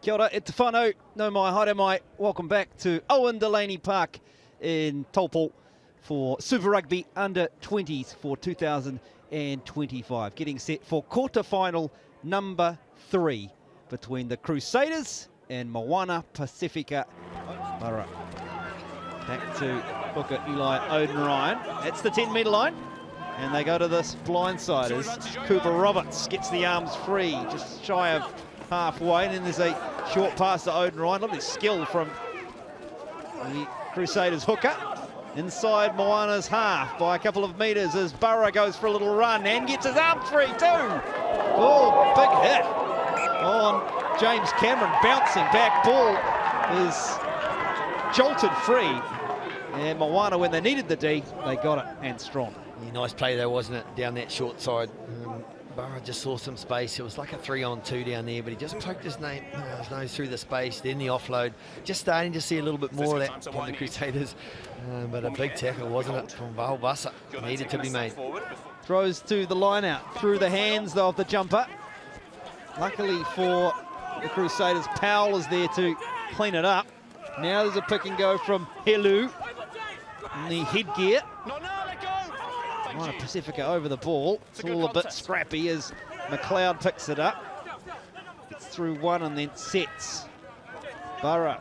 Kia ora, e te whanau, no mai, haere mai. Welcome back to Owen Delaney Park in Taupō for Super Rugby Under 20s for 2025. Getting set for quarter-final number 3 between the Crusaders and Moana Pasifika. Alright, back to hooker Eli Oden-Ryan. That's the 10-metre line. And they go to this blind side as Cooper Roberts gets the arms free, just shy of halfway. And then there's a short pass to Oden-Ryan. Lovely skill from the Crusaders hooker. Inside Moana's half by a couple of metres as Burrow goes for a little run and gets his arms free too. Oh, big hit on James Cameron, bouncing back. Ball is jolted free. And Moana, when they needed the D, they got it, and strong. Yeah, nice play though, wasn't it, down that short side. Burrow just saw some space. It was like a 3-on-2 down there, but he just poked his nose through the space, then the offload. Just starting to see a little bit more of that from the Crusaders. But a big tackle, wasn't it, from Valbassa. Needed to be made. Throws to the line out, through the hands of the jumper. Luckily for the Crusaders, Powell is there to clean it up. Now there's a pick and go from Helu in the headgear. Moana Pasifika over the ball. It's all a bit scrappy as McLeod picks it up. Gets through one and then sets. Burrow.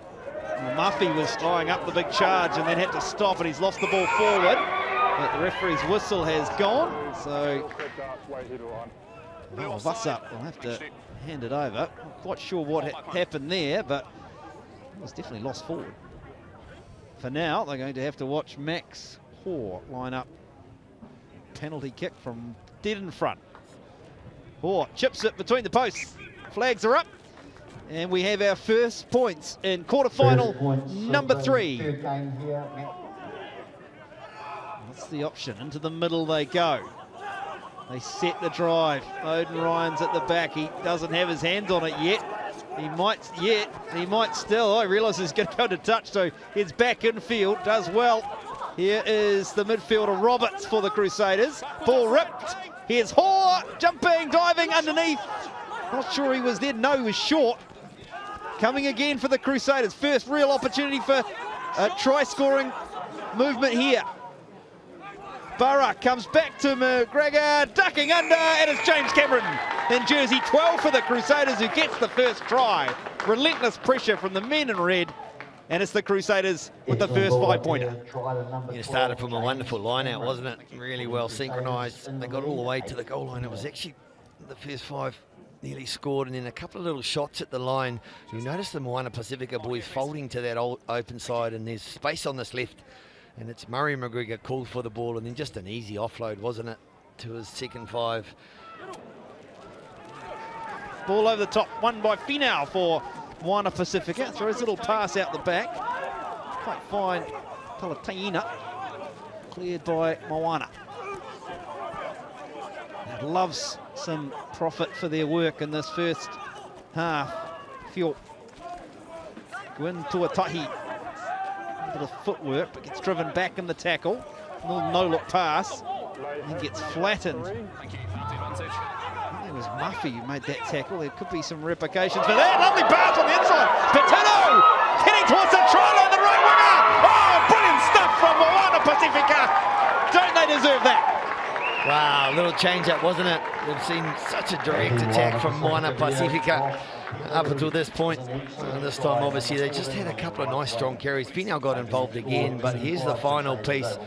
Muffy was eyeing up the big charge and then had to stop, and he's lost the ball forward. But the referee's whistle has gone, so Vassa will have to hand it over. Not quite sure what happened there, but it was definitely lost forward. For now, they're going to have to watch Max Hoare line up. Penalty kick from dead in front. Hoare chips it between the posts. Flags are up. And we have our first points in quarterfinal number 3. That's the option. Into the middle they go. They set the drive. Oden-Ryan's at the back. He doesn't have his hands on it yet. He might still. I realise he's going to go to touch, so heads back infield. Does well. Here is the midfielder Roberts for the Crusaders. Ball ripped. Here's Hoare, jumping, diving underneath. Not sure he was there. No, he was short. Coming again for the Crusaders. First real opportunity for a try-scoring movement here. Burrow comes back to McGregor, ducking under, and it's James Cameron in jersey 12 for the Crusaders who gets the first try. Relentless pressure from the men in red. And it's the Crusaders with the first 5-pointer. It started from a wonderful line-out, wasn't it? Really well synchronised. They got all the way to the goal line. It was actually the first 5 nearly scored, and then a couple of little shots at the line. You notice the Moana Pasifika boys folding to that old open side, and there's space on this left. And it's Murray McGregor called for the ball, and then just an easy offload, wasn't it, to his second 5. Ball over the top, won by Finau for Moana Pasifika. Throws a little pass out the back. Quite fine. Talataina. Cleared by Moana. That loves some profit for their work in this first half. Fio Gwyn Tuatahi. A bit of footwork, but gets driven back in the tackle. A little no-look pass. And gets flattened. It was Muffy who made that tackle. There could be some repercussions for that. Lovely bounce on the inside. Patino heading towards the try line, the right winger. Oh, brilliant stuff from Moana Pasifika. Don't they deserve that? Wow, little change-up, wasn't it? We've seen such a direct attack from Moana Pasifika up until this point. This time, obviously, they just had a couple of nice, strong carries. Finau got involved again, but here's the final piece.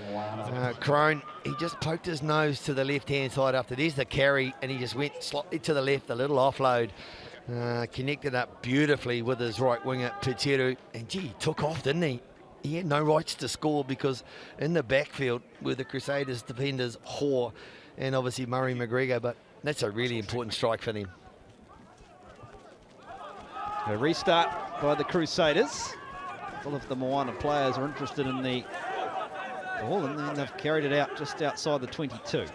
Crone, he just poked his nose to the left-hand side after there's the carry, and he just went slightly to the left, a little offload. Connected up beautifully with his right winger, Peteru, and gee, he took off, didn't he? He had no rights to score because in the backfield were the Crusaders defenders, Hoare, and obviously Murray McGregor, but that's a really important strike for them. A restart by the Crusaders. All of the Moana players are interested in the ball, and then they've carried it out just outside the 22.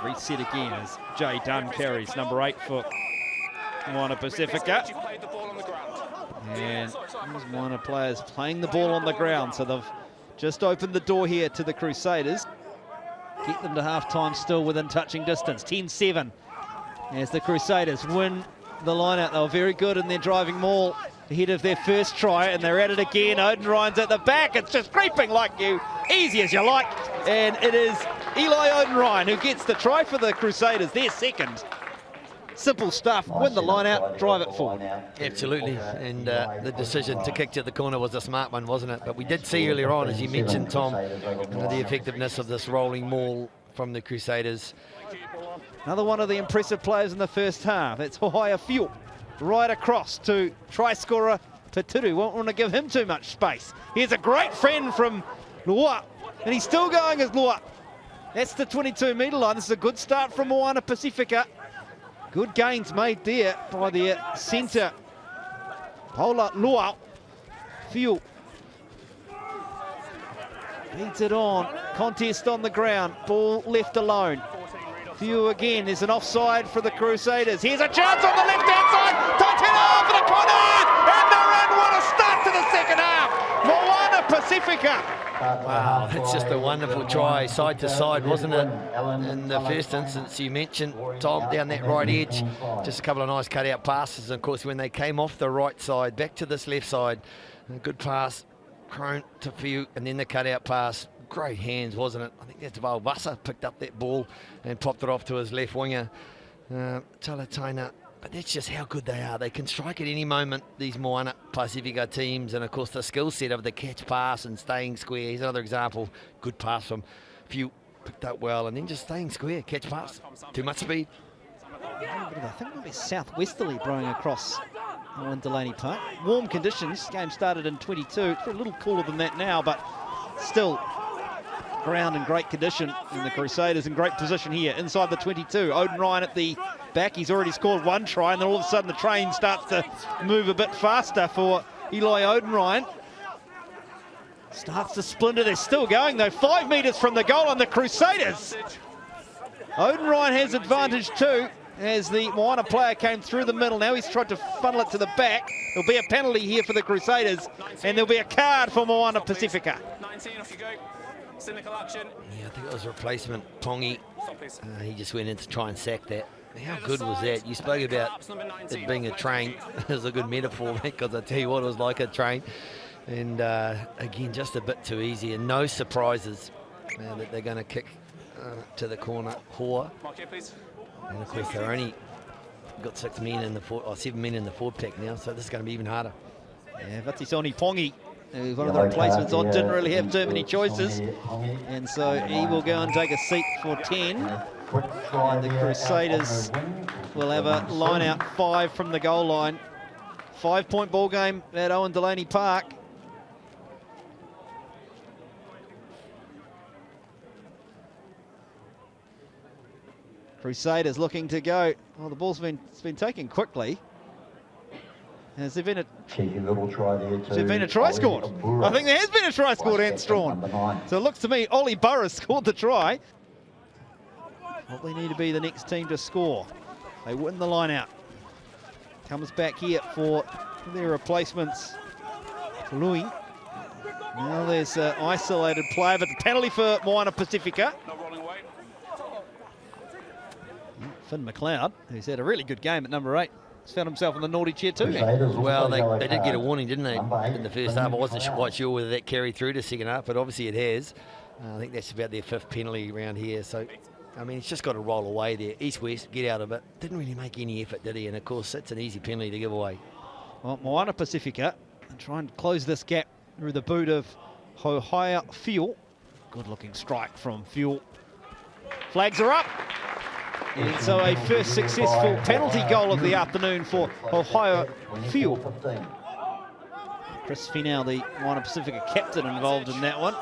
Reset again as Jay Dunn carries number 8 for Moana Pasifika. And these Moana players playing the ball on the ground, so they've just opened the door here to the Crusaders. Get them to half-time still within touching distance. 10-7 as the Crusaders win the line out. They were very good in their driving maul ahead of their first try, and they're at it again. Odenryan's at the back. It's just creeping like you, easy as you like. And it is Eli Odenryan who gets the try for the Crusaders, their second. Simple stuff, win the line out, drive it forward. Absolutely, and the decision to kick to the corner was a smart one, wasn't it? But we did see earlier on, as you mentioned, Tom, the effectiveness of this rolling maul from the Crusaders. Another one of the impressive players in the first half. It's Hohaia Fuel, right across to try scorer Peturu. Won't want to give him too much space. Here's a great friend from Lua, and he's still going as Lua. That's the 22-metre line. This is a good start from Moana Pasifika. Good gains made there by the centre, Paula Lua. Fuel feeds it on. Contest on the ground. Ball left alone. Fuel again. There's an offside for the Crusaders. Here's a chance on the left-hand side. Taupō for the corner. And they're in. What a start to the second half. Moana Pasifika. Wow, it's just a wonderful try, side to side, wasn't it? In the first instance, you mentioned, Tom, down that right edge, just a couple of nice cut-out passes. And of course, when they came off the right side, back to this left side, a good pass, Crone to Fiu, and then the cut-out pass. Great hands, wasn't it? I think that's Valvasa picked up that ball and popped it off to his left winger, Talatona. But that's just how good they are. They can strike at any moment, these Moana Pasifika teams. And, of course, the skill set of the catch pass and staying square. Here's another example. Good pass from Few, picked up well. And then just staying square, catch pass. Too much speed. I think it'll be southwesterly blowing across on Delaney Park. Warm conditions. Game started in 22. It's a little cooler than that now, but still ground in great condition. And the Crusaders in great position here inside the 22. Odenryan at the back. He's already scored one try, and then all of a sudden the train starts to move a bit faster for Eli Odenryan. Starts to splinter. They're still going though. 5 metres from the goal on the Crusaders. Odenryan has advantage too, as the Moana player came through the middle. Now he's tried to funnel it to the back. There'll be a penalty here for the Crusaders, and there'll be a card for Moana Pasifika. 19, off you go. Yeah, I think it was a replacement, Pongi. He just went in to try and sack that. How good was that? You spoke about it being a train. It was a good metaphor, because I tell you what, it was like a train. And again, just a bit too easy, and no surprises that they're going to kick to the corner. Hoa. And of course, they're only got 7 men in the forward pack now, so this is going to be even harder. Yeah, Vatisoni Pongi, who's one of the replacements on, didn't really have too many choices, and so he will go and take a seat for 10. And the Crusaders will have a line out 5 from the goal line. 5-point ball game at Owen Delaney Park. Crusaders looking to go. Well, the ball's been taken quickly. Has there been a cheeky little try there too? Has there been a try scored? I think there has been a try scored and Strawn. So it looks to me Ollie Burris scored the try. Probably need to be the next team to score. They win the line out. Comes back here for their replacements. Louis. Now there's an isolated player, but the penalty for Moana Pasifika. Finn McLeod, who's had a really good game at number 8. He's found himself in the naughty chair too. Well, they did get a warning, didn't they, in the first half? I wasn't quite sure whether that carried through to second half, but obviously it has. I think that's about their 5th penalty around here. So, I mean, it's just got to roll away there. East-west, get out of it. Didn't really make any effort, did he? And, of course, that's an easy penalty to give away. Well, Moana Pasifika and try and close this gap through the boot of Hohaia Fuel. Good-looking strike from Fuel. Flags are up. And so a first successful penalty goal of the afternoon for Hohaia Fuel. Chris Finau, the Moana Pasifika captain, involved in that one.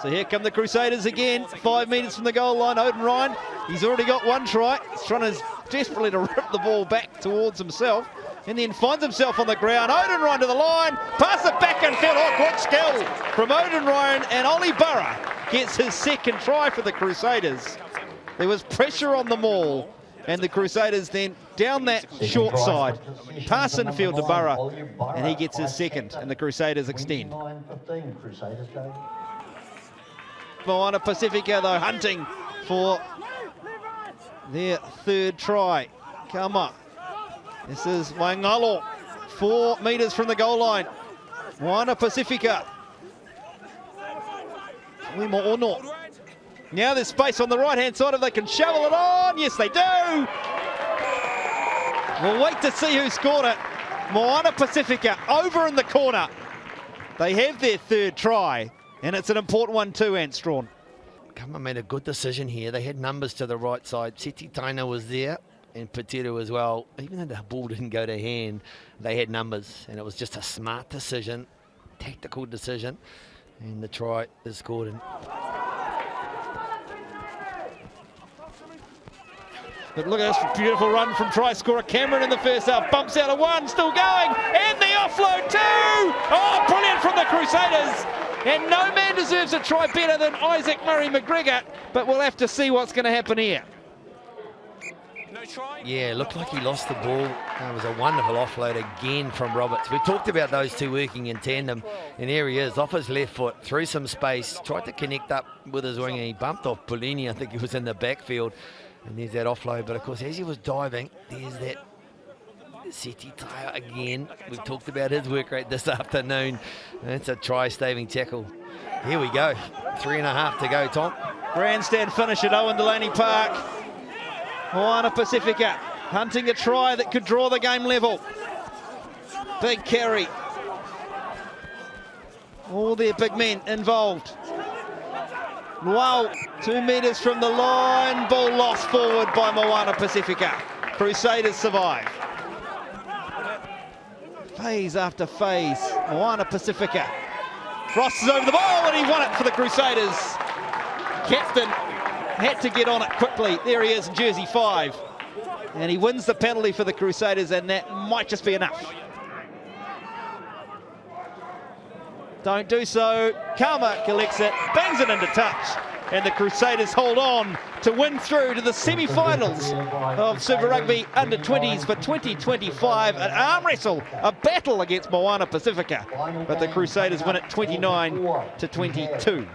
So here come the Crusaders again, 5 metres from the goal line. Odenryan, he's already got one try. He's trying desperately to rip the ball back towards himself, and then finds himself on the ground. Odenryan to the line, pass it back and field. Oh, good skill from Odenryan, and Ollie Burra gets his 2nd try for the Crusaders. There was pressure on the maul, and the Crusaders then down that short side, pass in field to Burra, and he gets his 2nd, and the Crusaders extend. Moana Pasifika, though, hunting for their 3rd try. Come on. This is Waingalo, 4 metres from the goal line. Moana Pasifika. Wimo Ono. Now there's space on the right-hand side if they can shovel it on. Yes, they do. We'll wait to see who scored it. Moana Pasifika over in the corner. They have their third try, and it's an important one too, Ant Strawn. Kama made a good decision here. They had numbers to the right side. Seti Taina was there, and Patiru as well. Even though the ball didn't go to hand, they had numbers, and it was just a smart decision, tactical decision, and the try is scored in. But look at this beautiful run from try scorer Cameron in the first half. Bumps out of one, still going, and the offload too! Oh, brilliant from the Crusaders! And no man deserves a try better than Isaac Murray McGregor, but we'll have to see what's going to happen here. Yeah, looked like he lost the ball. It was a wonderful offload again from Roberts. We talked about those two working in tandem, and here he is, off his left foot, through some space, tried to connect up with his wing, and he bumped off Polini. I think he was in the backfield. And there's that offload, but of course as he was diving, there's that Seti Taia again. We've talked about his work rate this afternoon. That's a try-staving tackle. Here we go, 3.5 to go, Tom. Grandstand finish at Owen Delaney Park. Moana Pasifika hunting a try that could draw the game level. Big carry. All their big men involved. Wow, 2 metres from the line, ball lost forward by Moana Pasifika. Crusaders survive. Phase after phase, Moana Pasifika. Frost is over the ball and he won it for the Crusaders. Captain had to get on it quickly. There he is in jersey 5. And he wins the penalty for the Crusaders, and that might just be enough. Don't do so. Karma collects it, bangs it into touch, and the Crusaders hold on to win through to the semi-finals of Super Rugby Under 20s for 2025. An arm wrestle, a battle against Moana Pasifika, but the Crusaders win it 29-22.